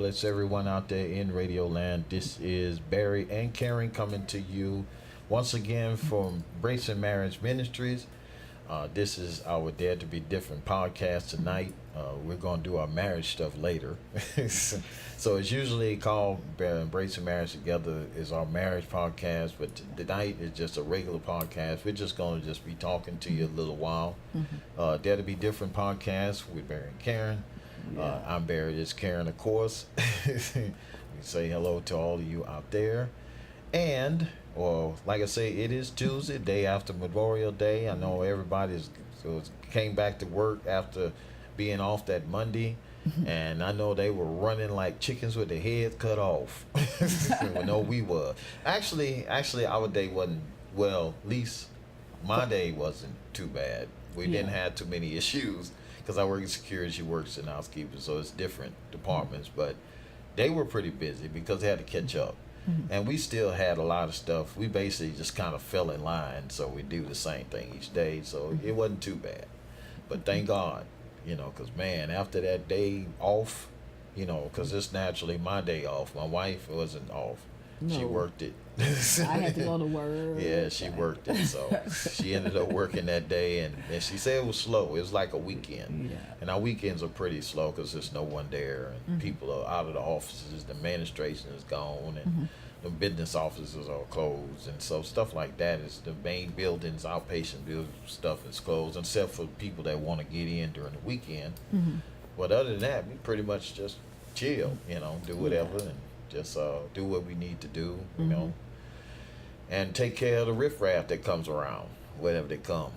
bless everyone out there in Radio Land. This is Barry and Karen coming to you once again from Brace and Marriage Ministries. This is our Dare to Be Different podcast tonight. We're going to do our marriage stuff later. So it's usually called Brace and Marriage Together is our marriage podcast, but tonight is just a regular podcast. We're just going to just be talking to you a little while. Dare to Be Different podcast with Barry and Karen. I'm Barry, this is Karen, of course. We say hello to all of you out there. And, well, like I say, it is Tuesday, day after Memorial Day. I know everybody's came back to work after being off that Monday. And I know they were running like chickens with their heads cut off. No, we were. Actually, our day wasn't, well, at least my day wasn't too bad. We didn't have too many issues because I work in security, she works in housekeeping, so it's different departments. But they were pretty busy because they had to catch up. And we still had a lot of stuff. We basically just kind of fell in line, so we do the same thing each day. So it wasn't too bad. But thank God. Because, man, after that day off, because it's naturally my day off. My wife wasn't off. No. She worked it. I had to go to work. Yeah, she worked it. So she ended up working that day. And she said it was slow. It was like a weekend. Yeah. And our weekends are pretty slow because there's no one there. And people are out of the offices. The administration is gone. And the business offices are closed. And so stuff like that is the main buildings, outpatient building stuff is closed, except for people that want to get in during the weekend. But other than that, we pretty much just chill, do whatever and just do what we need to do, and take care of the riffraff that comes around, whenever they come.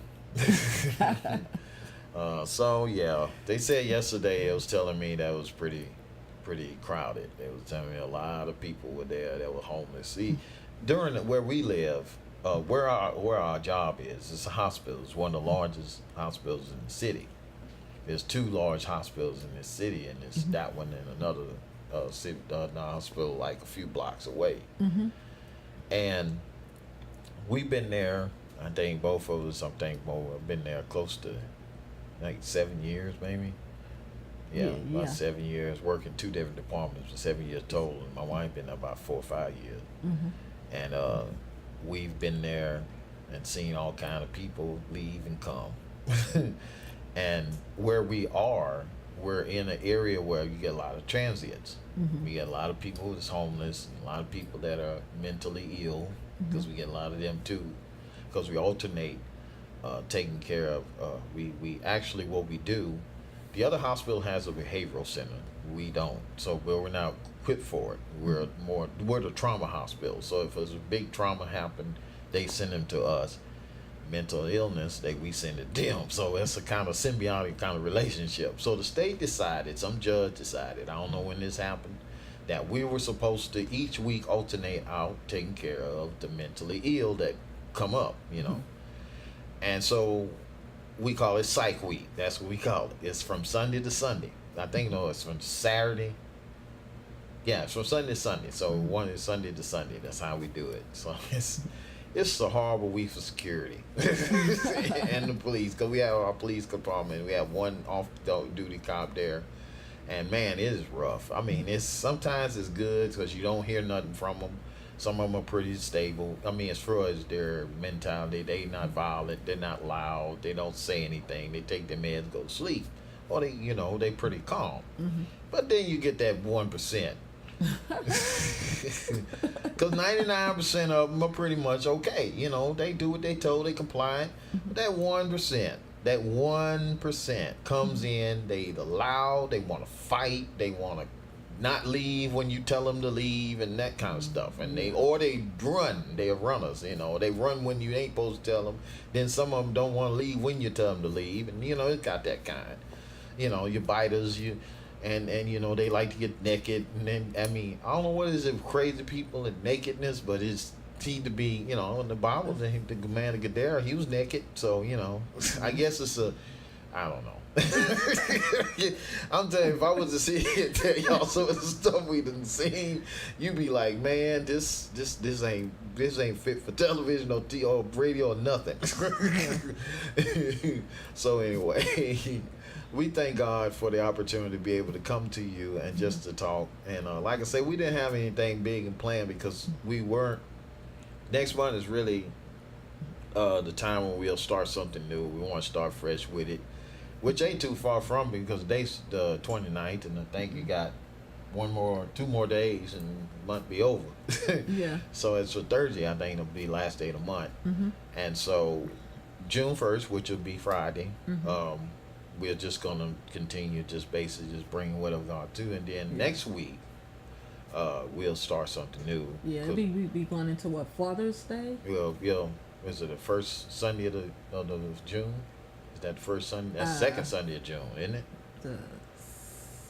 So, yeah, they said yesterday, it was telling me that it was pretty crowded. They was telling me a lot of people were there that were homeless. See, during where we live, where our job is, it's a hospital. It's one of the largest hospitals in the city. There's two large hospitals in this city, and it's that one and another city, hospital like a few blocks away. And we've been there. I think both of us. I've been there close to like 7 years, maybe. Yeah, about 7 years, working two different departments for 7 years total. And my wife been there about 4 or 5 years. And we've been there and seen all kind of people leave and come. And where we are, we're in an area where you get a lot of transients. We get a lot of people who's homeless, and a lot of people that are mentally ill, because we get a lot of them too, because we alternate taking care of, we actually, what we do, the other hospital has a behavioral center. We don't. So we're not equipped for it. We're the trauma hospital. So if there's a big trauma happen, they send them to us. Mental illness, we send it to them. So it's a kind of symbiotic kind of relationship. So the state decided, some judge decided, I don't know when this happened, that we were supposed to each week alternate out taking care of the mentally ill that come up, And so we call it Psych Week. That's what we call it. It's from Sunday to Sunday. I think, no, it's from Saturday. Yeah, it's from Sunday to Sunday. So one is Sunday to Sunday. That's how we do it. So it's a horrible week for security and the police, because we have our police department. We have one off-duty cop there. And, man, it is rough. I mean, sometimes it's good because you don't hear nothing from them. Some of them are pretty stable. I mean, as far as their mentality, they not violent, they're not loud, they don't say anything, they take their meds, go to sleep, or they pretty calm. But then you get that 1%, because 99% of them are pretty much okay. They do what they told, they compliant. But that 1% comes in, they either loud, they want to fight, they want to not leave when you tell them to leave, and that kind of stuff. And they run. They are runners, They run when you ain't supposed to tell them. Then some of them don't want to leave when you tell them to leave. And, it got that kind. Your biters, and they like to get naked. And then, I mean, I don't know what is it with crazy people and nakedness, but it's seemed to be, in the Bible, the man of Gadara, he was naked. So, I guess it's I don't know. I'm telling you, if I was to see it, tell y'all some of the stuff we done seen, you'd be like, man, this ain't fit for television or radio or nothing. So anyway, we thank God for the opportunity to be able to come to you and just to talk. And like I say, we didn't have anything big and planned because we weren't. Next month is really the time when we'll start something new. We want to start fresh with it, which ain't too far from me because today's the 29th, and I think you got 2 more days, and the month be over. Yeah. So it's a Thursday. I think it'll be last day of the month, and so June 1st, which will be Friday. We're just gonna continue just basically just bringing whatever God to, and then next week we'll start something new. Yeah, we be going into what, Father's Day? Is it the first Sunday of June? Is that the first Sunday? That's second Sunday of June, isn't it? The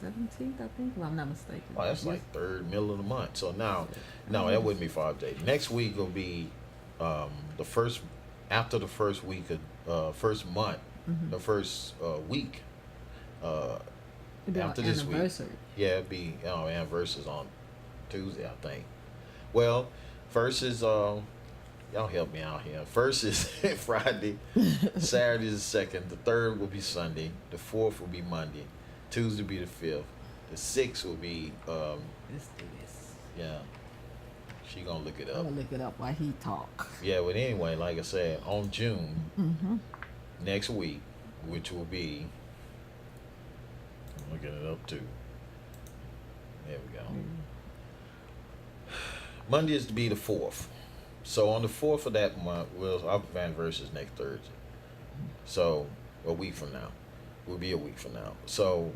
17th, I think, if I'm not mistaken. Oh, that's like middle of the month. So now, no, that wouldn't be Father's Day. Next week will be the first, after the first week of first month, the first week after this week. Yeah, it'd be anniversary's on Tuesday, I think. Well, first is y'all help me out here. First is Friday, Saturday is the second, the third will be Sunday, the fourth will be Monday, Tuesday will be the fifth, the sixth will be Let's do this. yeah. She gonna look it up. I'm gonna look it up while he talk. Yeah, but anyway, like I said, on June next week, which will be, I'm looking it up too. There we go. Monday is to be the 4th. So on the 4th of that month, our anniversary is next Thursday. So a week from now. Will be a week from now. So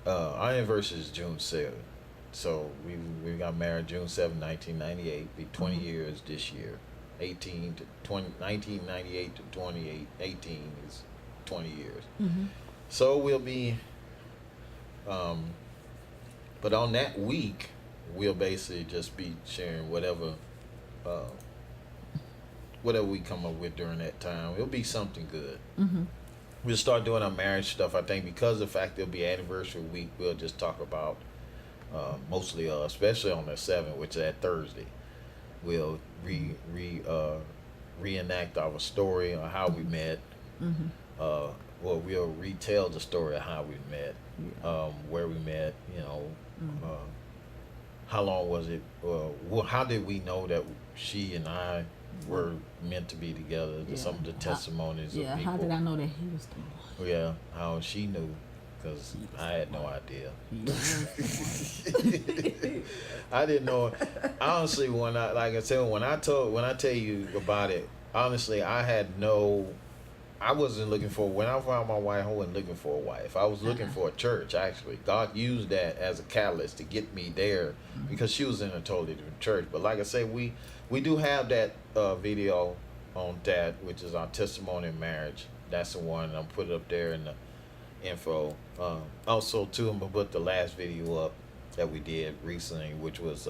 our anniversary is June 7th. So we got married June 7, 1998. Be 20 years this year. 1998 to 2018 is 20 years. So we'll be, but on that week, we'll basically just be sharing whatever we come up with during that time. It'll be something good. We'll start doing our marriage stuff. I think because of the fact it'll be anniversary week, we'll just talk about mostly, especially on the 7th, which is that Thursday. We'll reenact our story of how we met. Well, we'll retell the story of how we met, where we met. How long was it? How did we know that she and I were meant to be together? Some of the testimonies of people. How did I know that he was the one? Yeah, how she knew, because I had no idea. I didn't know. Honestly, when I tell you about it, honestly, I wasn't looking for, when I found my wife, I wasn't looking for a wife. I was looking for a church, actually. God used that as a catalyst to get me there because she was in a totally different church. But like I say, we do have that video on that, which is our testimony in marriage. That's the one, and I'll put it up there in the info. Also, too, I'm going to put the last video up that we did recently, which was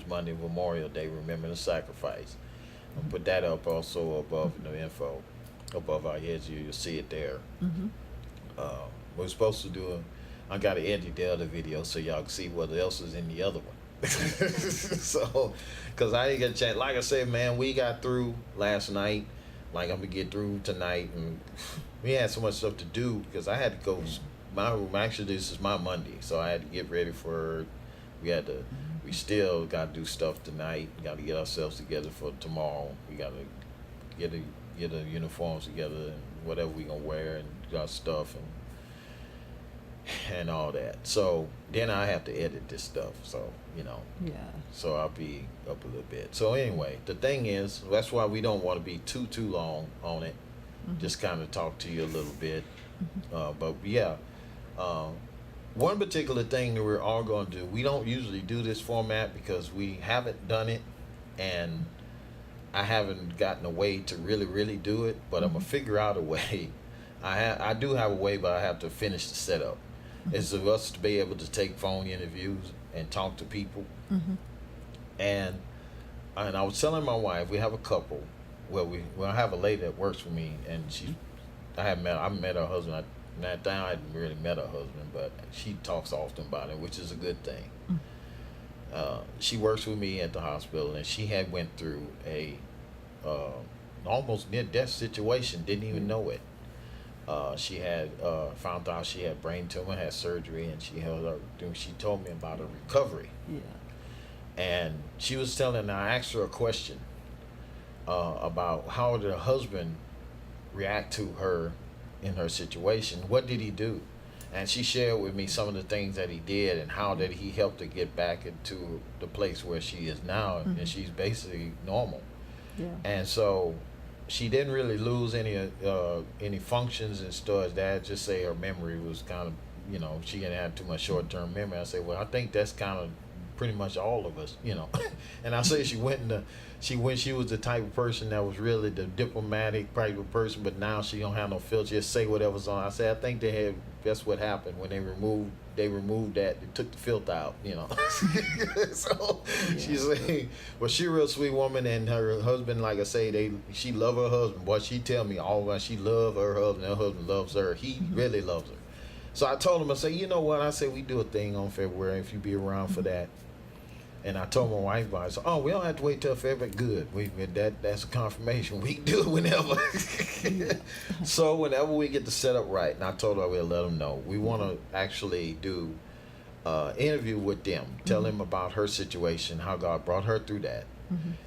Monday, Memorial Day, Remember the Sacrifice. I'll put that up also above in the info, above our heads. You'll see it there. We're supposed to do I got to edit the other video so y'all can see what else is in the other one. So, because I didn't get a chance. Like I said, man, we got through last night. Like I'm going to get through tonight. And we had so much stuff to do because I had to go. Actually, this is my Monday, so I had to get ready for. We still got to do stuff tonight. We got to get ourselves together for tomorrow. We got to get the uniforms together and whatever we gonna wear and got stuff and all that. So then I have to edit this stuff. So So I'll be up a little bit. So anyway, the thing is, that's why we don't want to be too long on it. Just kind of talk to you a little bit. But yeah. One particular thing that we're all going to do, we don't usually do this format because we haven't done it and I haven't gotten a way to really do it, but I'm going to figure out a way. I do have a way, but I have to finish the setup. It's for us to be able to take phone interviews and talk to people. And I was telling my wife, we have a couple where I have a lady that works for me, and I met her husband. That time I hadn't really met her husband, but she talks often about it, which is a good thing. She works with me at the hospital, and she had went through a almost near-death situation, didn't even know it. She had found out she had brain tumor, had surgery, and she told me about her recovery. Yeah. And she was telling, I asked her a question about how did her husband react to her in her situation. What did he do? And she shared with me some of the things that he did and how that he helped her get back into the place where she is now, and she's basically normal. Yeah. And so she didn't really lose any functions and stuff. That just say her memory was kind of, she didn't have too much short term memory. I say, well, I think that's kind of pretty much all of us. And I say she was the type of person that was really the diplomatic type of person, but now she don't have no filter, just say whatever's on. I say I think that's what happened when they removed that, they took the filter out. So Yeah. she's saying, well, she a real sweet woman, and her husband, like I say, she love her husband. Boy, she tell me all about she love her husband loves her. He really loves her. So I told him, I say, you know what? I said we do a thing on February if you be around for that. And I told my wife about it. I said, oh, we don't have to wait till February. Good. That's a confirmation. We can do it whenever. So whenever we get the setup right, and I told her we'll let them know. We want to actually do interview with them, tell them about her situation, how God brought her through that,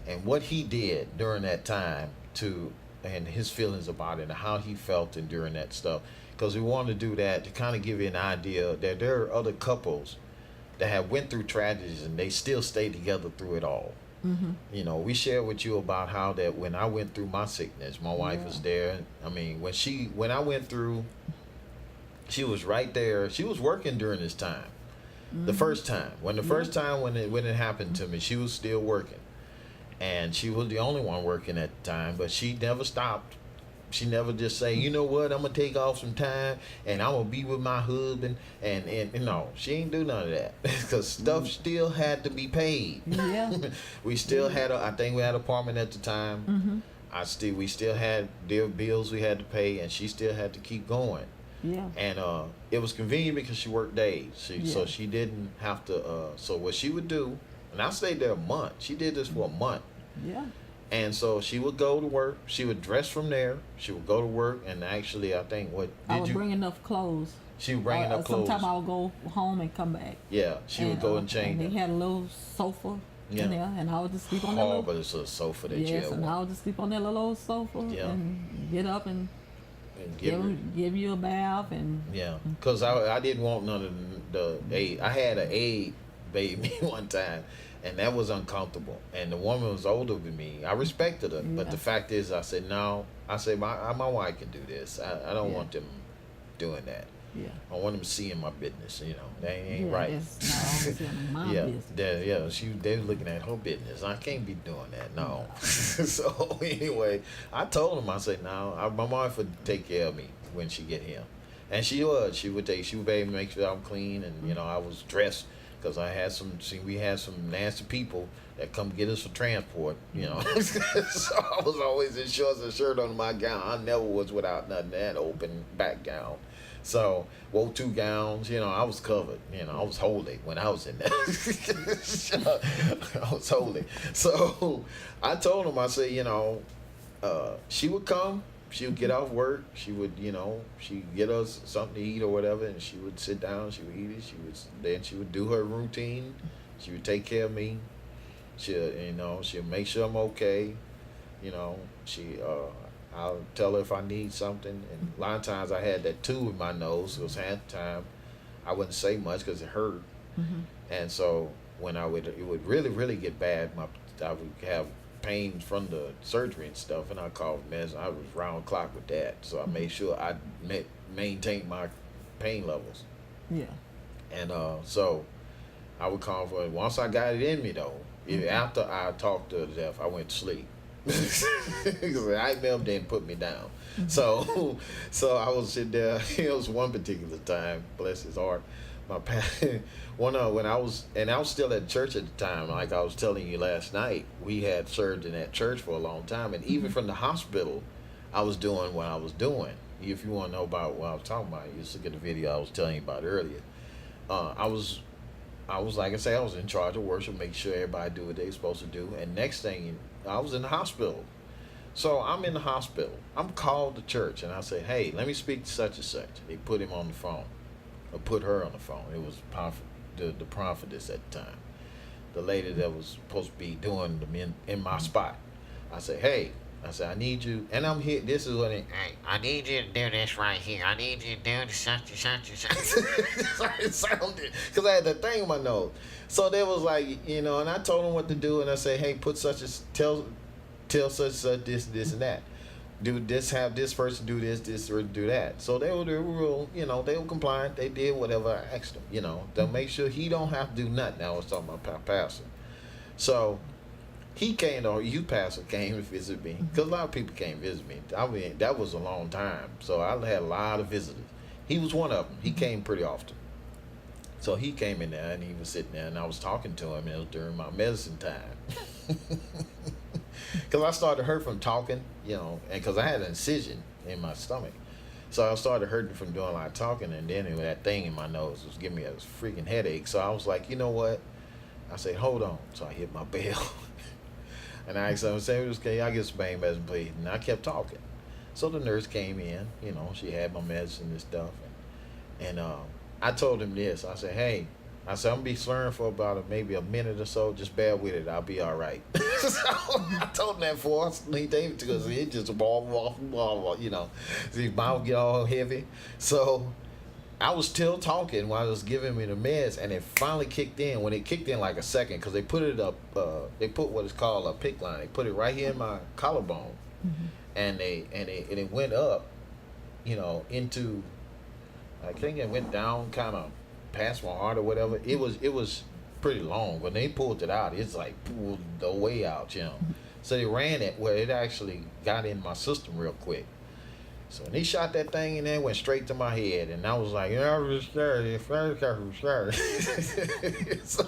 and what he did during that time and his feelings about it and how he felt and during that stuff. Because we want to do that to kind of give you an idea that there are other couples that have went through tragedies and they still stay together through it all. We shared with you about how that when I went through my sickness, my wife was there. I mean, when I went through, she was right there. She was working during this time. The first time, when it happened to me, she was still working, and she was the only one working at the time. But she never stopped. She never just say, you know what, I'm gonna take off some time and I'm gonna be with my husband, and she ain't do none of that because stuff still had to be paid. Yeah. We still had I think we had an apartment at the time. We still had their bills we had to pay, and she still had to keep going. Yeah. And it was convenient because she worked days, so she didn't have to. So what she would do, and I stayed there a month. She did this for a month. Yeah. And so she would go to work. She would dress from there. She would go to work, and actually, I think I would bring enough clothes. She would bring enough clothes. Sometimes I would go home and come back. Yeah, she would go and change. And they had a little sofa in there, and I would just sleep on that little. But it's a sofa that you Yes, and I would just sleep on that little old sofa and get up and give you a bath and. Yeah, because I didn't want none of the aid. I had an aide baby one time. And that was uncomfortable. And the woman was older than me. I respected her. Yeah. But the fact is, I said, no. I said, my wife can do this. I don't want them doing that. Yeah. I want them seeing my business. They ain't right. That's my business. They're looking at her business. I can't be doing that. No. So anyway, I told them, I said, no, my wife would take care of me when she get here. And she would. She would be able to make sure I'm clean, and, I was dressed. Because we had some nasty people that come get us for transport, So I was always in shorts and shirt under my gown. I never was without nothing, that open back gown. So, wore 2 gowns, I was covered. I was holy when I was in there. I was holy. So, I told him, I said, she would come. She would get off work. She would, she'd get us something to eat or whatever, and she would sit down. She would eat it. Then she would do her routine. She would take care of me. She'll make sure I'm okay. I'll tell her if I need something. And a lot of times I had that tube in my nose. It was half the time I wouldn't say much because it hurt. And so when it would really, really get bad, I would have pain from the surgery and stuff, and I called meds. I was round clock with that, so I made sure I maintained my pain levels. Yeah. And so I would call for it. Once I got it in me, though, after I talked to death, I went to sleep. Because I them didn't put me down. So I was sitting there. It was one particular time, bless his heart. When I was still at church at the time, like I was telling you last night, we had served in that church for a long time, and even from the hospital, I was doing what I was doing. If you want to know about what I was talking about, you just look at the video I was telling you about earlier. I was like I say, I was in charge of worship, make sure everybody do what they supposed to do, and next thing, I was in the hospital. So I'm in the hospital. I'm called to church, and I say, "Hey, let me speak to such and such." They put him on the phone, or put her on the phone. It was the prophetess at the time, the lady that was supposed to be doing the in my spot. I say, "Hey," I said, "I need you," and I'm here. This is what Hey, I need you to do this right here. I need you to do the such and such and such. it sounded, because I had that thing in my nose. So they was like, you know, and I told them what to do, and I say, "Hey, put such as tell such this and that. Do this, have this person do this, or do that." So they were real, you know, they were compliant. They did whatever I asked them, you know, to make sure he don't have to do nothing. I was talking about pastor. So he came, or you pastor came to visit me, because a lot of people came visit me. I mean, that was a long time. So I had a lot of visitors. He was one of them. He came pretty often. So he came in there, and he was sitting there, and I was talking to him, and it was during my medicine time. Because I started hurt from talking, you know, and because I had an incision in my stomach. So I started hurting from doing a lot of talking, and then that thing in my nose was giving me a freaking headache. So I was like, you know what? I said, hold on. So I hit my bell. And I asked him, okay, I get some pain medicine, please. And I kept talking. So the nurse came in, you know, she had my medicine and stuff. And I told him this. I said, hey, I said, I'm going to be slurring for about maybe a minute or so. Just bear with it. I'll be all right. So I told him that for us. Because it just blah, you know. His mouth get all heavy. So I was still talking while I was giving me the meds, and it finally kicked in. When it kicked in like a second, because they put it up, they put what is called a PICC line. They put it right here in my collarbone. Mm-hmm. And it went up, you know, into, I think it went down kind of past my heart or whatever. It was pretty long. When they pulled it out, it's like pulled the way out, you know. So they ran it where it actually got in my system real quick. So when he shot that thing in there, it went straight to my head, and I was like, yeah, I was scared. So,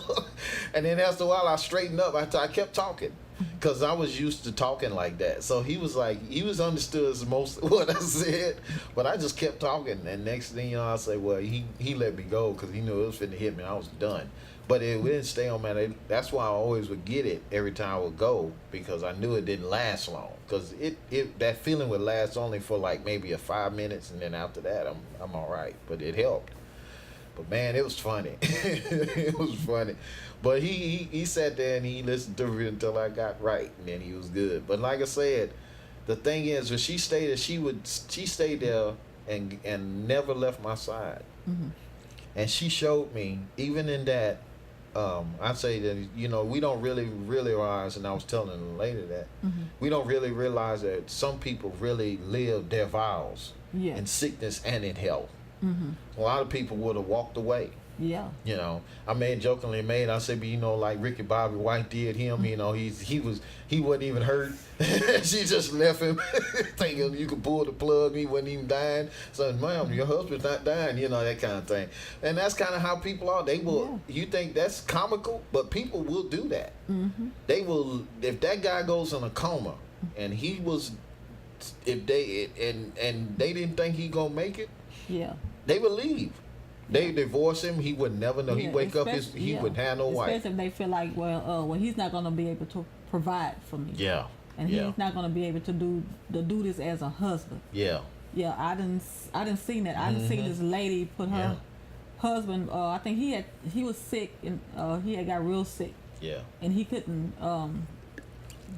and then after a while, I straightened up. I kept talking, because I was used to talking like that. So he was understood as most what I said, but I just kept talking. And next thing you know, I say, well, he let me go because he knew it was finna hit me. I was done. But it didn't stay on my. That's why I always would get it every time I would go, because I knew it didn't last long. Because that feeling would last only for like maybe 5 minutes, and then after that I'm all right. But it helped. But man, it was funny. It was funny. But he sat there and he listened to me until I got right, and then he was good. But like I said, the thing is, when she stayed there, she stayed there and never left my side. Mm-hmm. And she showed me, even in that, I'd say that, you know, we don't really realize, and I was telling the lady that, mm-hmm. we don't really realize that some people really live their vows in sickness and in health. Mm-hmm. A lot of people would have walked away. Yeah. You know, I jokingly I said, but you know, like Ricky Bobby White did him, mm-hmm. you know, he wasn't even hurt. She just left him thinking you could pull the plug, he wasn't even dying. So, ma'am, your husband's not dying, you know, that kind of thing. And that's kind of how people are. They will, you think that's comical, but people will do that. Mm-hmm. They will, if that guy goes in a coma and he was, if they, and they didn't think he gonna make it, they would leave. They divorce him. He would never know. He wake up. He would have no wife. Especially if they feel like, well, he's not going to be able to provide for me. Yeah. And he's not going to be able to do this as a husband. Yeah. Yeah. I didn't see that. I didn't see this lady put her husband. I think he was sick, and he had got real sick. Yeah. And he couldn't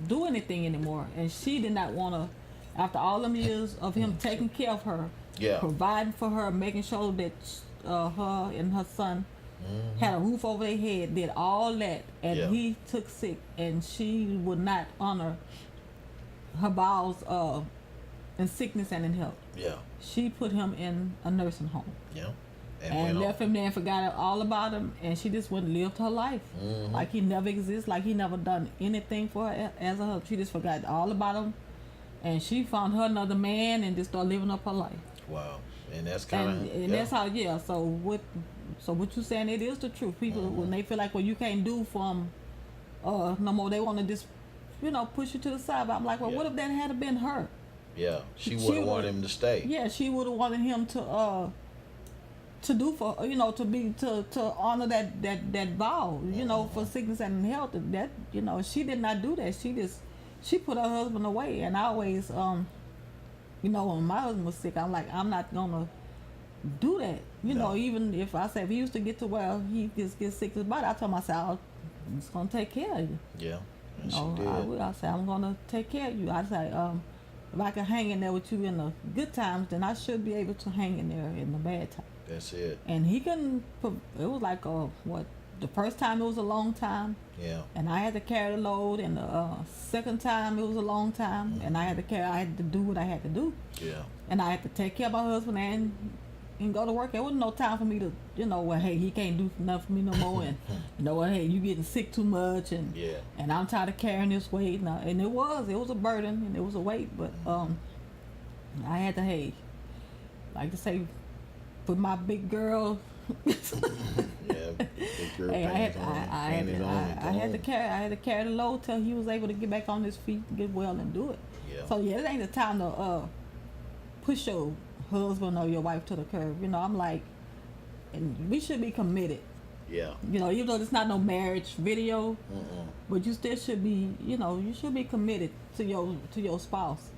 do anything anymore, and she did not want to. After all them years of him taking care of her, providing for her, making sure that her and her son had a roof over their head, did all that, and he took sick, and she would not honor her vows in sickness and in health. Yeah. She put him in a nursing home. Yeah. And left him there and forgot all about him, and she just wouldn't live her life. Mm-hmm. Like he never exists, like he never done anything for her as a husband. She just forgot all about him, and she found her another man and just started living up her life. Wow. And that's kind of and that's how So what you saying, it is the truth. People when they feel like, well, you can't do for them no more, they want to just push you to the side. But I'm like, well, what if that had been her? Yeah, she would have wanted him to stay. Yeah, she would have wanted him to do for to honor that vow, for sickness and health. That she did not do that. She just she put her husband away, and I always you know, when my husband was sick, I'm like, I'm not gonna do that. You know, even if I say if he used to get to where he just gets sick to his body, I told myself, I'm just gonna take care of you. Yeah. And you know, she did. I say I'm gonna take care of you. I say, if I can hang in there with you in the good times, then I should be able to hang in there in the bad times. That's it. And he couldn't. It was like what? The first time it was a long time. Yeah. And I had to carry the load, and the second time it was a long time, and I had to do what I had to do. Yeah. And I had to take care of my husband and go to work. There wasn't no time for me to, you know, well, hey, he can't do nothing for me no more, and you know what, hey, you getting sick too much, and and I'm tired of carrying this weight. And it was a burden and it was a weight, but I had to, hey, like to say, put my big girl. Yeah, big girl. Hey, I had to carry the load till he was able to get back on his feet, and get well, and do it. Yeah. So it ain't the time to push your husband or your wife to the curb. You know, I'm like, and we should be committed. Yeah. You know, even though it's not no marriage video, but you still should be. You know, you should be committed to your spouse.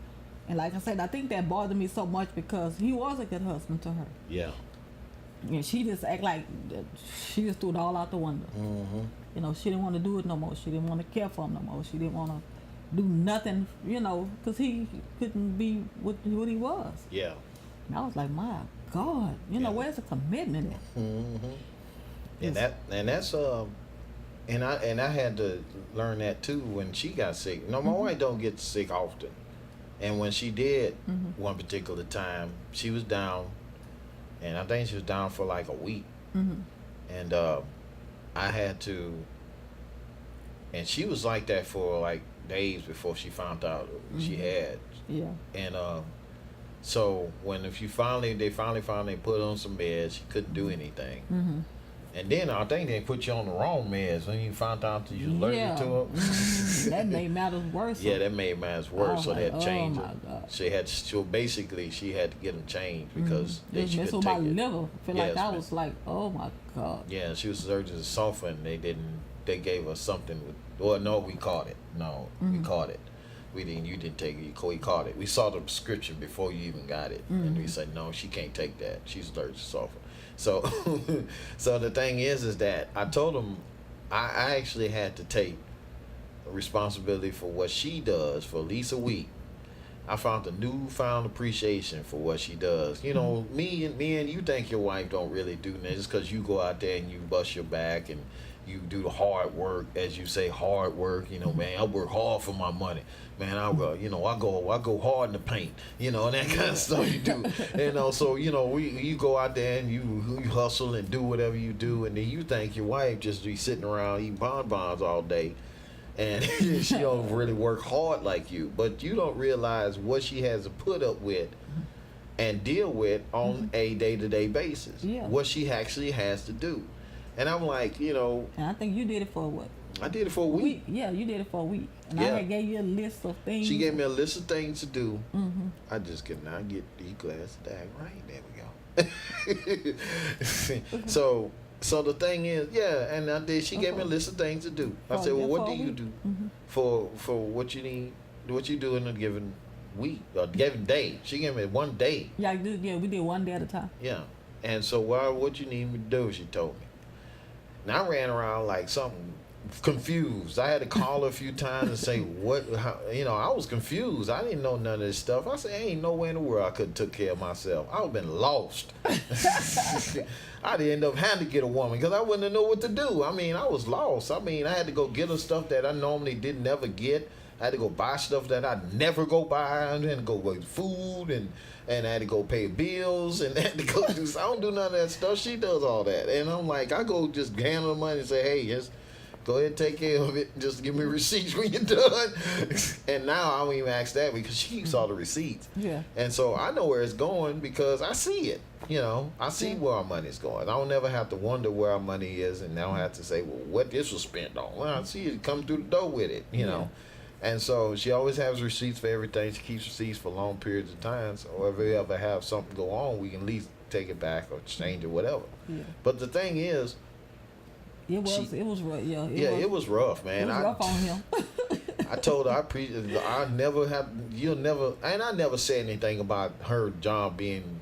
And like I said, I think that bothered me so much because he was a good husband to her. Yeah. And she just act like she just threw it all out the window. You know, she didn't want to do it no more. She didn't want to care for him no more. She didn't want to do nothing, you know, because he couldn't be what he was. Yeah. And I was like, my God, you know, where's the commitment at? And that's and I had to learn that too when she got sick. You know, my wife don't get sick often, and when she did, one particular time, she was down. And I think she was down for like a week. And I had to, and she was like that for like days before she found out she had. Yeah. And so they finally found they put her on some meds, she couldn't do anything. And then I think they put you on the wrong meds when you found out that you was allergic to them. That made matters worse. Yeah, that made matters worse. So they had to change my it. God. She had to get them changed because they she messed couldn't with my take it. liver. I feel like I was like, oh my God. Yeah, she was allergic to sulfur, and they gave us something with. Well, no, we caught it. No, we caught it. We didn't. You didn't take it. We caught it. We saw the prescription before you even got it, and we said no, she can't take that. She's allergic to sulfur. So, so the thing is that I told him I actually had to take responsibility for what she does for at least a week. I found a newfound appreciation for what she does. You know, me and you think your wife don't really do this because you go out there and you bust your back and you do the hard work, as you say, hard work. You know, man, I work hard for my money. Man, I go hard in the paint. You know, and that kind of stuff you do. You know, so you know, you go out there and you hustle and do whatever you do, and then you think your wife just be sitting around eating bonbons all day. And she don't really work hard like you, but you don't realize what she has to put up with and deal with on a day-to-day basis. Yeah. What she actually has to do. And I'm like, you know. And I think you did it for what? I did it for a week. Yeah, you did it for a week. And I had gave you a list of things. She gave me a list of things to do. I just could not get the glass of that right. There we go. So the thing is, and she gave me a list of things to do. I said, well, what do you do for what you need, what you do in a given week or given day? She gave me one day. Yeah, we did one day at a time. Yeah. And so what you need me to do, she told me. And I ran around like something confused. I had to call her a few times and say, I was confused. I didn't know none of this stuff. I said, ain't no way in the world I could have took care of myself. I would have been lost. I'd end up having to get a woman because I wouldn't have known what to do. I mean, I was lost. I mean, I had to go get her stuff that I normally didn't never get. I had to go buy stuff that I'd never go buy. I had to go buy food and I had to go pay bills and I had to go do. I don't do none of that stuff. She does all that. And I'm like, I go just hand her money and say, hey, just go ahead and take care of it. Just give me receipts when you're done. And now I don't even ask that because she keeps all the receipts. Yeah. And so I know where it's going because I see it. You know, I see where our money's going. I don't never have to wonder where our money is, and I don't have to say, well, what this was spent on. Well, I see it come through the door with it, you know. And so she always has receipts for everything. She keeps receipts for long periods of time. So if we ever have something go on, we can at least take it back or change it, whatever. Yeah. But the thing is, it was rough. Yeah, it was rough, man. It was rough on him. I told her I never have. You'll never. And I never said anything about her job being,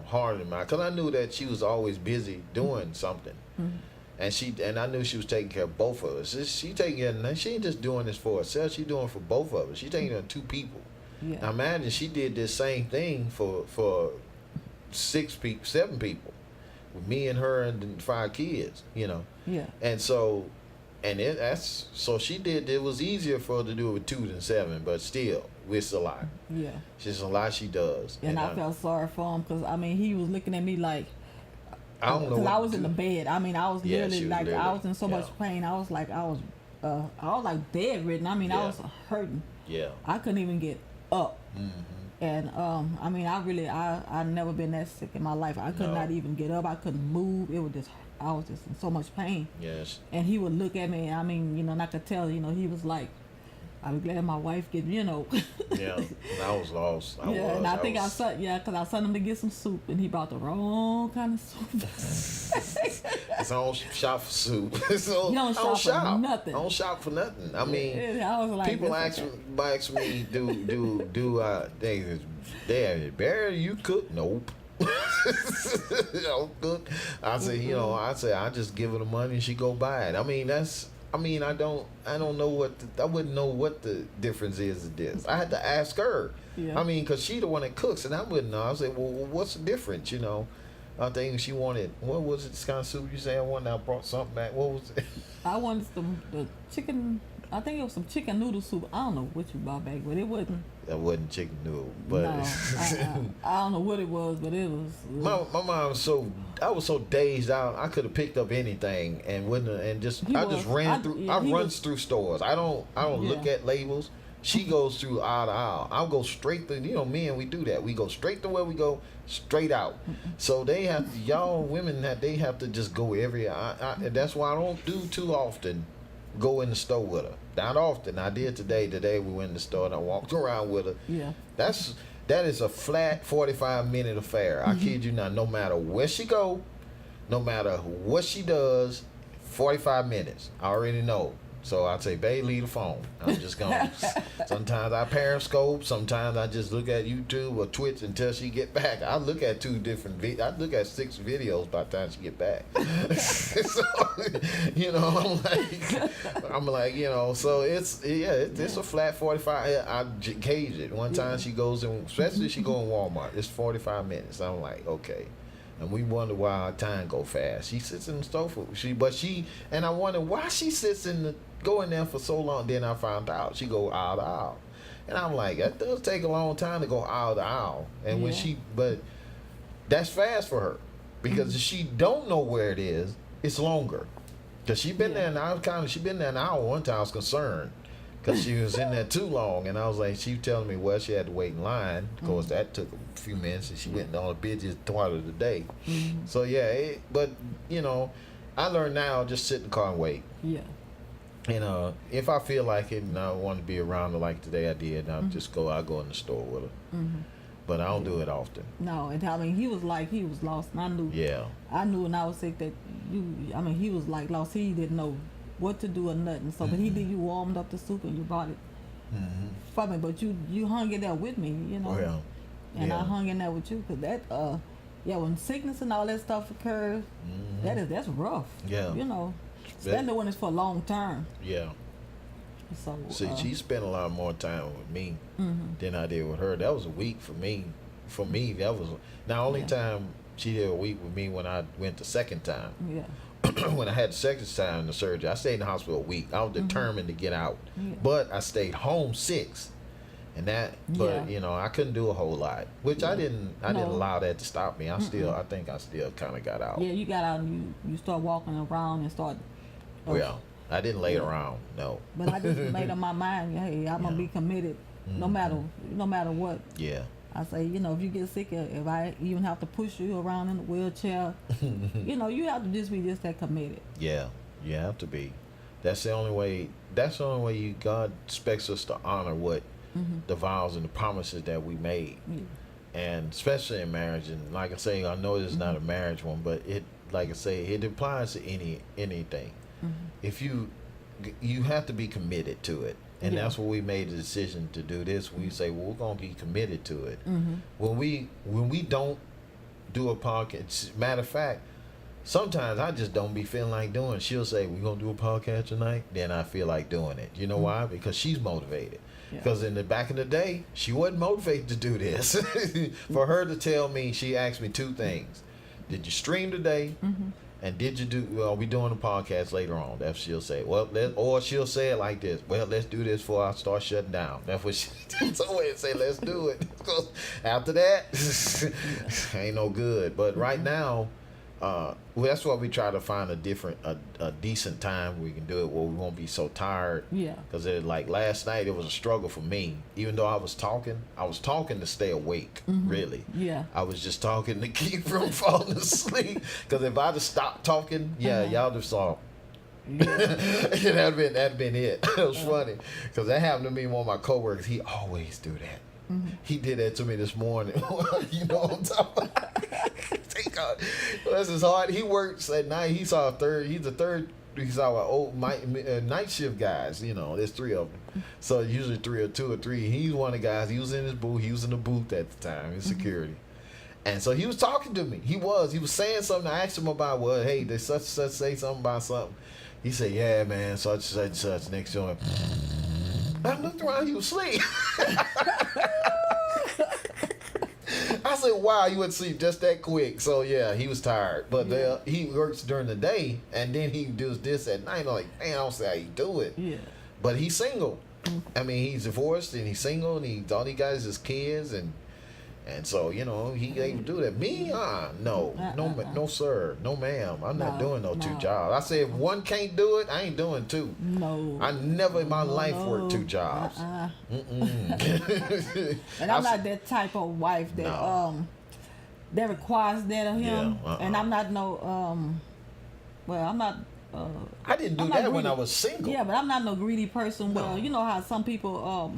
harder than mine, because I knew that she was always busy doing something. Mm-hmm. And I knew she was taking care of both of us. She ain't just doing this for herself. She doing it for both of us. She taking care of 2 people. Yeah. Now imagine she did this same thing for 7 people, with me and her and 5 kids. Yeah. And so, so she did. It was easier for her to do it with 2 than 7, but still, it's a lot. Yeah. It's just a lot she does. And I felt sorry for him, because he was looking at me like. I don't know. Because I was in the bed. I was literally like, I was in so much pain. I was like bedridden. I was hurting. Yeah. I couldn't even get up. Mm-hmm. And I never been that sick in my life. I could not even get up. I couldn't move. I was just in so much pain. Yes. And he would look at me. And I could tell. He was like, I'm glad my wife get. Yeah. And I was lost. And I think I sent him to get some soup, and he brought the wrong kind of soup. It's on shop for soup. You don't shop for nothing. I don't shop for nothing. I mean, I was like, people ask me, Barry, you cook? Nope. I don't cook. I say, I just give her the money and she go buy it. I don't know I wouldn't know what the difference is of this. I had to ask her. Yeah. Because she the one that cooks, and I wouldn't know. I said, well, what's the difference? I think she wanted, what was it, this kind of soup you say I wanted? I brought something back. What was it? I wanted the chicken. I think it was some chicken noodle soup. I don't know what you brought back, but it wasn't. That wasn't chicken noodle, but no, I don't know what it was, but it was. My mom was I was so dazed out. I could have picked up anything and wouldn't, and just runs through stores. I don't look at labels. She goes through aisle to aisle. I'll go straight through. Men, we do that. We go straight to where we go, straight out. So they have y'all women they have to just go every. And that's why I don't do too often. Go in the store with her. Not often. I did today. Today we went in the store and I walked around with her. Yeah. That is a flat 45-minute affair. I kid you not. No matter where she go, no matter what she does, 45 minutes. I already know. So I say, babe, leave the phone. I'm just going. Sometimes I periscope. Sometimes I just look at YouTube or Twitch until she get back. I look at 2 different I look at 6 videos by the time she get back. So, I'm like, so it's a flat 45. I gauge it. One time she goes in, especially she go in Walmart, it's 45 minutes. I'm like, okay. And we wonder why our time go fast. She sits in the store and I wonder why she sits go in there for so long. Then I found out she go aisle to aisle, and I'm like, that does take a long time to go aisle to aisle. And but that's fast for her, because if she don't know where it is, it's longer. Cause she been there, and she been there an hour. One time I was concerned, because she was in there too long, and I was like, she telling me, well, she had to wait in line. Of course, that took a few minutes, and she went on the busiest part of the day. Mm-hmm. So but I learned now, just sit in the car and wait. Yeah. And if I feel like it and I want to be around her like today I did, I'll go in the store with her. Mm-hmm. But I don't do it often. No, and he was lost, and I knew. Yeah. I knew when I was sick that he was like lost. He didn't know what to do or nothing. So, but you warmed up the soup and you brought it for me. But you hung in there with me, Oh, yeah. And I hung in there with you, because that when sickness and all that stuff occurs, that's rough. Yeah. Especially when it's for long term. Yeah. So she spent a lot more time with me than I did with her. That was a week for me. For me, that was only time she did a week with me when I went the second time. Yeah. When I had the second time in the surgery, I stayed in the hospital a week. I was determined to get out, but I stayed home 6, and I couldn't do a whole lot, which I didn't allow that to stop me. I think I still kind of got out. Yeah, you got out and you start walking around and start. Well, I didn't lay around, no. But I just made up my mind, hey, I'm gonna be committed, no matter what. Yeah. I say, if you get sick, if I even have to push you around in a wheelchair, you have to just be just that committed. Yeah, you have to be. That's the only way. God expects us to honor what the vows and the promises that we made, and especially in marriage. And like I say, I know this is not a marriage one, but it applies to anything. If you have to be committed to it, And that's what we made the decision to do this. We say, well, we're gonna be committed to it. When we don't do a podcast, matter of fact, sometimes I just don't be feeling like doing it. She'll say, we're gonna do a podcast tonight, then I feel like doing it. You know why? Because she's motivated. Because back in the day, she wasn't motivated to do this. For her to tell me, she asked me two things: did you stream today? And did you do? Well, we doing a podcast later on. That's what she'll say. Well, or she'll say it like this: well, let's do this before I start shutting down. That's what she always say. Let's do it. Because after that, ain't no good. But right now, well, that's why we try to find a decent time we can do it where we won't be so tired. Yeah. Because like last night, it was a struggle for me. Even though I was talking to stay awake. Really. Yeah. I was just talking to keep from falling asleep. Because if I'd have stopped talking, y'all just saw. Yeah. that'd been it. It was funny because that happened to me. One of my coworkers, he always do that. He did that to me this morning. You know what I'm talking about? This is hard. He works at night. He saw He's our night shift guys. You know, there's three of them. So usually two or three. He's one of the guys. He was in his booth. He was in the booth at the time in security. And so he was talking to me. He was saying something. I asked him about, well, hey, did such and such say something about something? He said, yeah, man, such and such next to him. I looked around, he was asleep. I said, wow, you went to sleep just that quick. So, yeah, he was tired. But he works during the day, and then he does this at night. I'm like, man, I don't see how you do it. Yeah. But he's single. I mean, he's divorced, and he's single, and all he got is his kids, and so, you know, he ain't do that. Me? No, sir. No, ma'am. I'm not doing no two jobs. I say if one can't do it, I ain't doing two. No. I never in my life worked two jobs. And I'm not that type of wife that that requires that of him. Yeah, and I'm not I'm not. I didn't do that when I was single. Yeah, but I'm not no greedy person. No. Well, you know how some people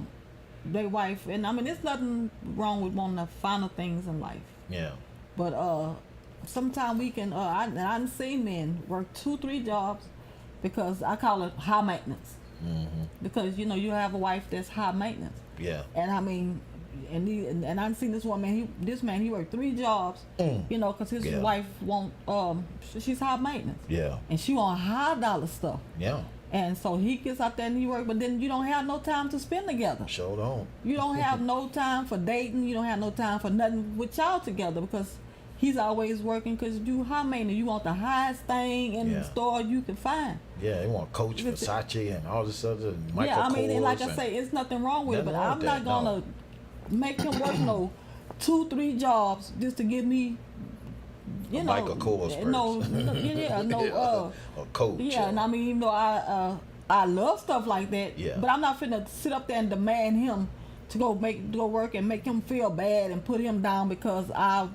their wife, and I mean, there's nothing wrong with wanting the final things in life. Yeah. But sometimes we can. I've seen men work 2-3 jobs because I call it high maintenance. Because you know you have a wife that's high maintenance. Yeah. And I mean, and I've seen this one man. This man he worked 3 jobs. You know, because his wife won't. She's high maintenance. Yeah. And she want high dollar stuff. Yeah. And so he gets out there and he works, but then you don't have no time to spend together. Sure don't. You don't have no time for dating. You don't have no time for nothing with y'all together because he's always working because you high maintenance. You want the highest thing in the store you can find. Yeah, they want Coach, Versace, and all this other Michael Kors. Yeah, I mean, and like I say, it's nothing wrong with it, but I'm not going to make him work no 2-3 jobs just to give me... You know, Michael Kors a coach. Yeah, and I mean, even though I love stuff like that, but I'm not finna sit up there and demand him to go work and make him feel bad and put him down because I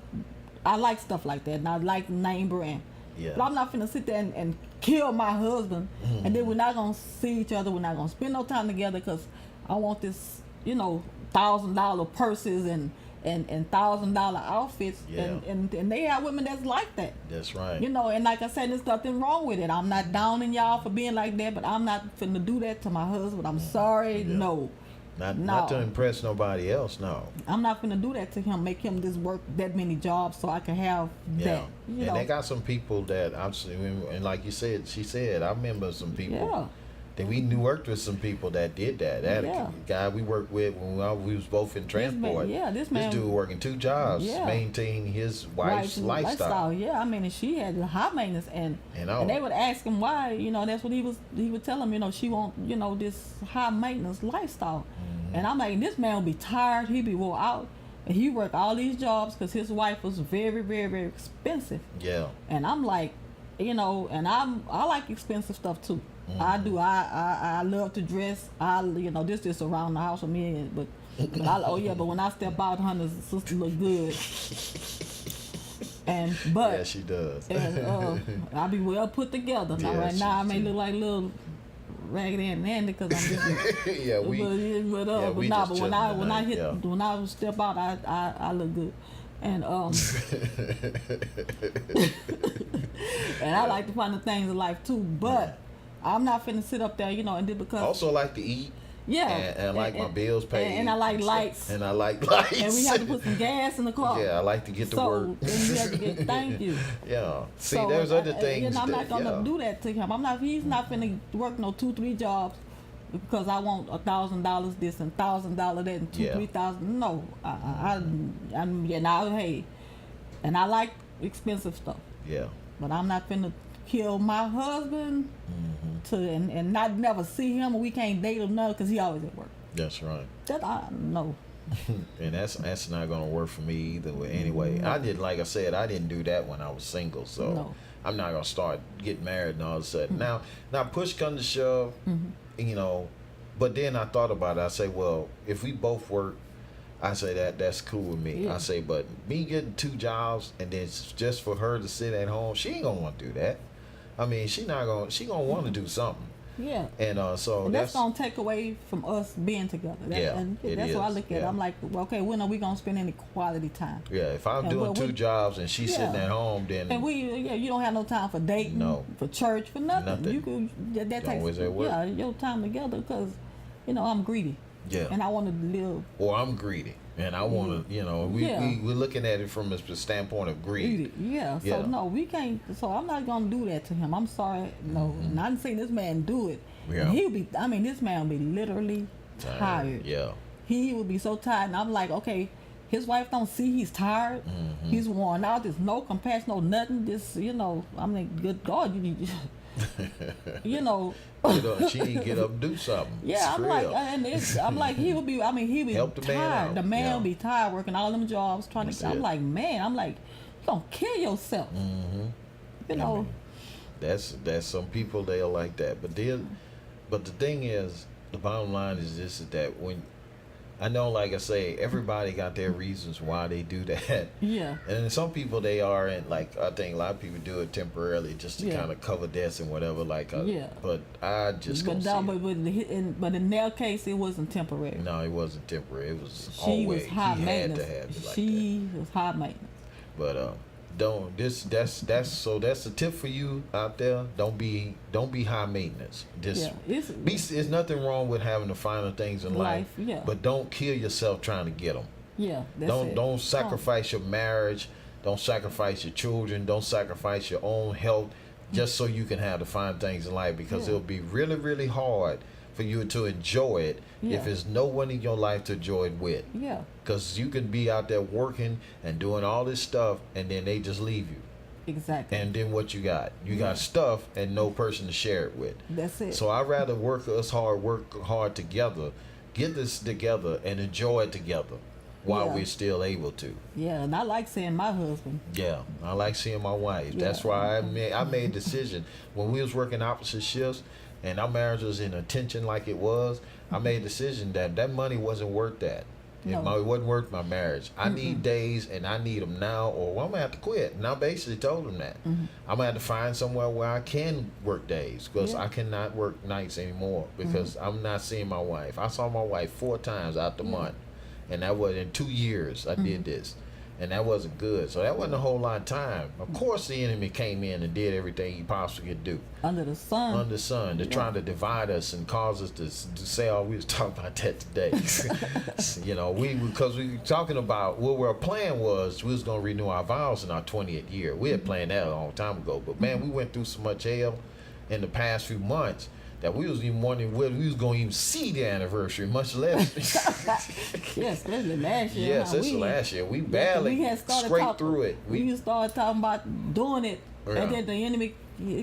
like stuff like that and I like name brand. Yeah. But I'm not finna sit there and kill my husband and then we're not gonna see each other. We're not gonna spend no time together because I want this, you know, $1,000 purses and $1,000 outfits, and they have women that's like that. That's right. You know, and like I said, there's nothing wrong with it. I'm not downing y'all for being like that, but I'm not finna do that to my husband. I'm sorry, no. Not to impress nobody else, no. I'm not finna do that to him. Make him just work that many jobs so I can have that. You know? They got some people that I've seen, and like you said, she said, I remember some people. Yeah. Then we worked with some people that did that. That a guy we worked with when we was both in transport. This dude working 2 jobs, maintaining his wife's lifestyle. Yeah, I mean, and she had high maintenance, and they would ask him why. You know, that's what he would tell them. You know, she want this high maintenance lifestyle, and I'm like, this man would be tired. He'd be wore out, and he worked all these jobs because his wife was very, very, very expensive. Yeah, and I'm like, you know, and I like expensive stuff too. I do. I love to dress. This just around the house for me. But when I step out, honey, sister look good. Yeah, she does. And I be well put together. Now, right now, I may look like a little Raggedy Ann Andy because I'm just. When I step out, I look good. And and I like to find the things in life too, but. I'm not finna sit up there, you know, and then because... Also like to eat. Yeah. And like my bills paid. And I like lights. And I like lights. And we have to put some gas in the car. Yeah, I like to get to work. And we have to get, thank you. Yeah. See, there's other things. And I'm not gonna do that to him. He's not finna work no 2-3 jobs because I want $1,000 this and $1,000 that and $2,000-3,000. No, hey, and I like expensive stuff. Yeah. But I'm not finna kill my husband and not never see him, and we can't date or nothing because he always at work. That's right. That I know. And that's not gonna work for me either. Anyway, no. Like I said, I didn't do that when I was single, so no. I'm not gonna start getting married and all of a sudden. Now push come to shove, you know. But then I thought about it. I say, well, if we both work, I say that's cool with me. Yeah. I say, but me getting 2 jobs and then just for her to sit at home, she ain't gonna want to do that. I mean, she gonna want to do something. Yeah. And and that's gonna take away from us being together. That's what I look at. Yeah. I'm like, okay, when are we gonna spend any quality time? Yeah. If I'm doing 2 jobs and she's sitting at home, then you don't have no time for dating, for church, for nothing. You could that takes your time together because I'm greedy. Yeah. And I want to live. Or I'm greedy. And I want to, we're looking at it from a standpoint of greed. Yeah. So, no, we can't. So, I'm not going to do that to him. I'm sorry. No. And I didn't see this man do it. Yeah. And this man will be literally tired. Yeah. He will be so tired. And I'm like, okay, his wife don't see he's tired. He's worn out. There's no compassion, no nothing. Just, I mean, good God, she didn't get up and do something. Yeah, I'm like, he'll be help the man tired. out. The man will be tired working all them jobs trying to. I'm like, you gonna kill yourself. That's some people they're like that. But the thing is, the bottom line is this: is that when I know, like I say, everybody got their reasons why they do that. Yeah. And some people they are, and like I think a lot of people do it temporarily just to kind of cover debts and whatever. Like, but I just don't see it. But in their case, it wasn't temporary. No, it wasn't temporary. It was she always. Was high he maintenance. had to have it like she was high maintenance. But that's a tip for you out there. Don't be high maintenance. There's nothing wrong with having the finer things in life. But don't kill yourself trying to get them. Yeah, don't sacrifice your marriage. Don't sacrifice your children. Don't sacrifice your own health just so you can have the fine things in life, because it'll be really, really hard for you to enjoy it if there's no one in your life to enjoy it with. Yeah. Because you can be out there working and doing all this stuff, and then they just leave you. Exactly. And then what you got? You got stuff and no person to share it with. That's it. So I'd rather work hard together, get this together, and enjoy it together while we're still able to. Yeah, and I like seeing my husband. Yeah, I like seeing my wife. Yeah. That's why I made a decision when we was working opposite shifts, and our marriage was in a tension like it was. I made a decision that money wasn't worth that. It wasn't worth my marriage. I need days, and I need them now, or I'm going to have to quit. And I basically told him that. I'm going to have to find somewhere where I can work days, because I cannot work nights anymore, because I'm not seeing my wife. I saw my wife 4 times out the month, and that was in 2 years I did this. And that wasn't good. So that wasn't a whole lot of time. Of course, the enemy came in and did everything he possibly could do. Under the sun. They're trying to divide us and cause us to say, oh, we was talking about that today. Because we were talking about what our plan was, we was going to renew our vows in our 20th year. We had planned that a long time ago. But, man, we went through so much hell in the past few months that we was even wondering whether we was going to even see the anniversary, much less. Yes, especially last year. Yes, this last year. We barely scraped through it. We started talking about doing it, and then the enemy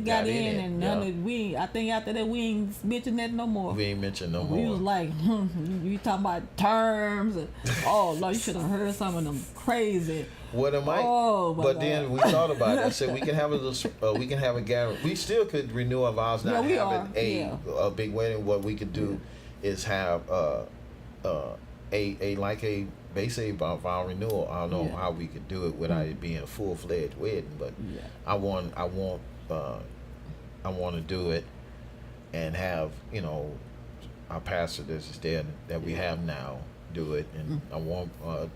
got in, and I think after that we ain't mention that no more. We ain't mention no more. We was like, you talking about terms, and oh Lord, you should have heard some of them crazy. What am I? Oh, but God. Then we thought about it. I said we can have a guarantee. We still could renew our vows, not having a big wedding. What we could do is have basically vow renewal. I don't know how we could do it without it being a full-fledged wedding, but I want to do it and have our pastor that's there that we have now do it, and I want our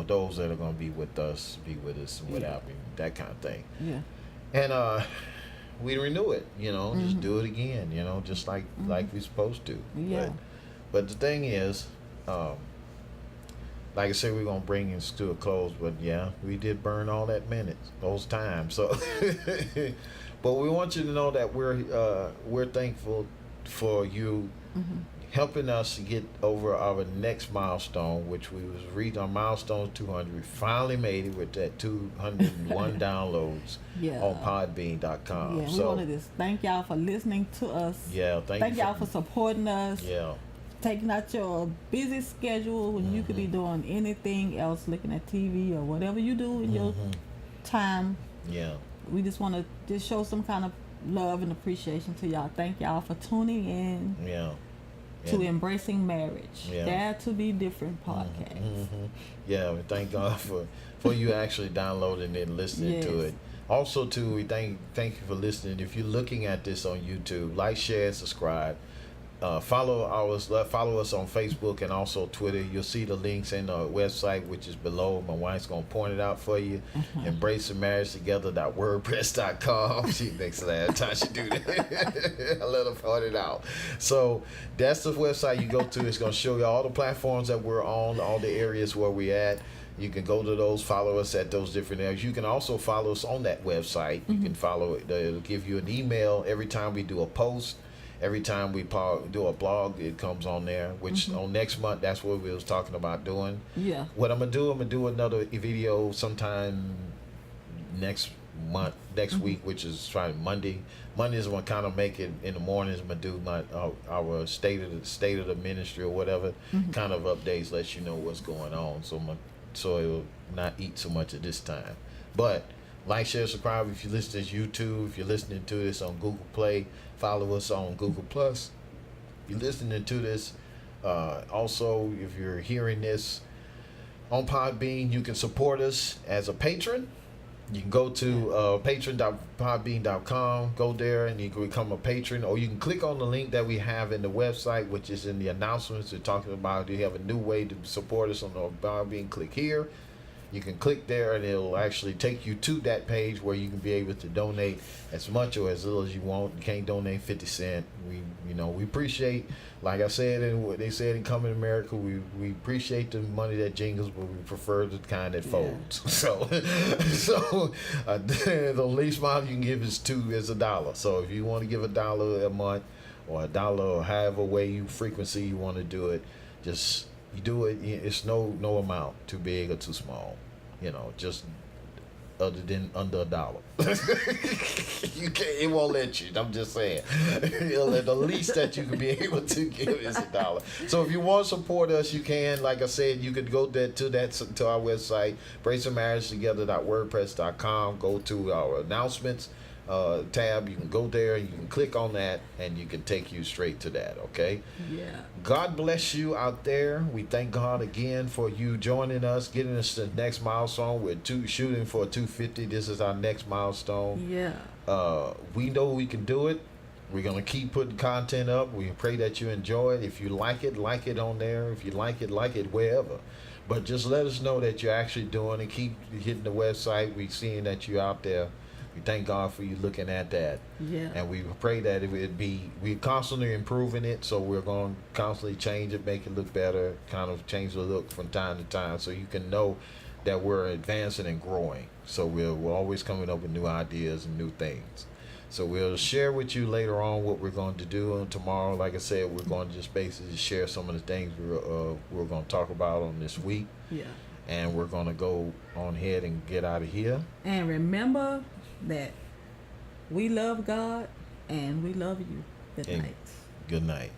those that are going to be with us and what have you, that kind of thing. Yeah. And we renew it. Just do it again. Just like we're supposed to. Yeah. But the thing is, like I said, we're gonna bring this to a close. But yeah, we did burn all that minutes, those times. So, but we want you to know that we're thankful for you. Helping us to get over our next milestone, which we was reading our milestone 200. We finally made it with that 201 downloads on podbean.com. Yeah, we wanted to thank y'all for listening to us. Yeah, thank y'all for supporting us. Yeah. Taking out your busy schedule when you could be doing anything else, looking at TV or whatever you do in your time. Yeah. We just want to just show some kind of love and appreciation to y'all. Thank y'all for tuning in. Yeah. To Embracing Marriage. Dare to Be Different podcast. Yeah, we thank God for you actually downloading it and listening to it. Also, too, we thank you for listening. If you're looking at this on YouTube, like, share, and subscribe. Follow us on Facebook and also Twitter. You'll see the links in the website, which is below. My wife's gonna point it out for you. EmbraceingMarriageTogether.wordpress.com. She makes it every time she do that. I let her point it out. So that's the website you go to. It's gonna show you all the platforms that we're on, all the areas where we at. You can go to those, follow us at those different areas. You can also follow us on that website. You can follow it. It'll give you an email every time we do a post. Every time we do a blog, it comes on there, which on next month, that's what we was talking about doing. Yeah. What I'm going to do another video sometime next week, which is trying Monday. Monday is when I kind of make it in the mornings. I'm going to do our state of the ministry or whatever, kind of updates, let you know what's going on. So it will not eat so much at this time. But like, share, subscribe if you listen to this YouTube, if you're listening to this on Google Play. Follow us on Google Plus. You're listening to this. Also, if you're hearing this on Podbean, you can support us as a patron. You can go to patron.podbean.com. Go there and you can become a patron, or you can click on the link that we have in the website, which is in the announcements. We're talking about you have a new way to support us on the Podbean. Click here. You can click there and it'll actually take you to that page where you can be able to donate as much or as little as you want. You can't donate 50 cents. We appreciate, like I said, and what they said in Coming to America, we appreciate the money that jingles, but we prefer the kind that folds. So the least amount you can give is $1. So if you want to give $1 a month or $1 or however frequency you want to do it, just you do it. It's no amount too big or too small, just other than under $1. You can't. It won't let you. I'm just saying. The least that you can be able to give is $1. So if you want to support us, you can. Like I said, you could go to our website, EmbracingMarriageTogether.wordpress.com. Go to our announcements tab. You can go there, you can click on that, and you can take you straight to that. Okay. Yeah. God bless you out there. We thank God again for you joining us, getting us to the next milestone. We're shooting for 250. This is our next milestone. Yeah. We know we can do it. We're gonna keep putting content up. We pray that you enjoy it. If you like it on there. If you like it wherever. But just let us know that you're actually doing it. Keep hitting the website. We're seeing that you're out there. We thank God for you looking at that. Yeah. And we pray that we're constantly improving it, so we're going to constantly change it, make it look better, kind of change the look from time to time, so you can know that we're advancing and growing. So we're always coming up with new ideas and new things. So we'll share with you later on what we're going to do tomorrow. Like I said, we're going to just basically share some of the things we're going to talk about on this week. Yeah. And we're going to go on ahead and get out of here. And remember that we love God and we love you. Good night. Good night.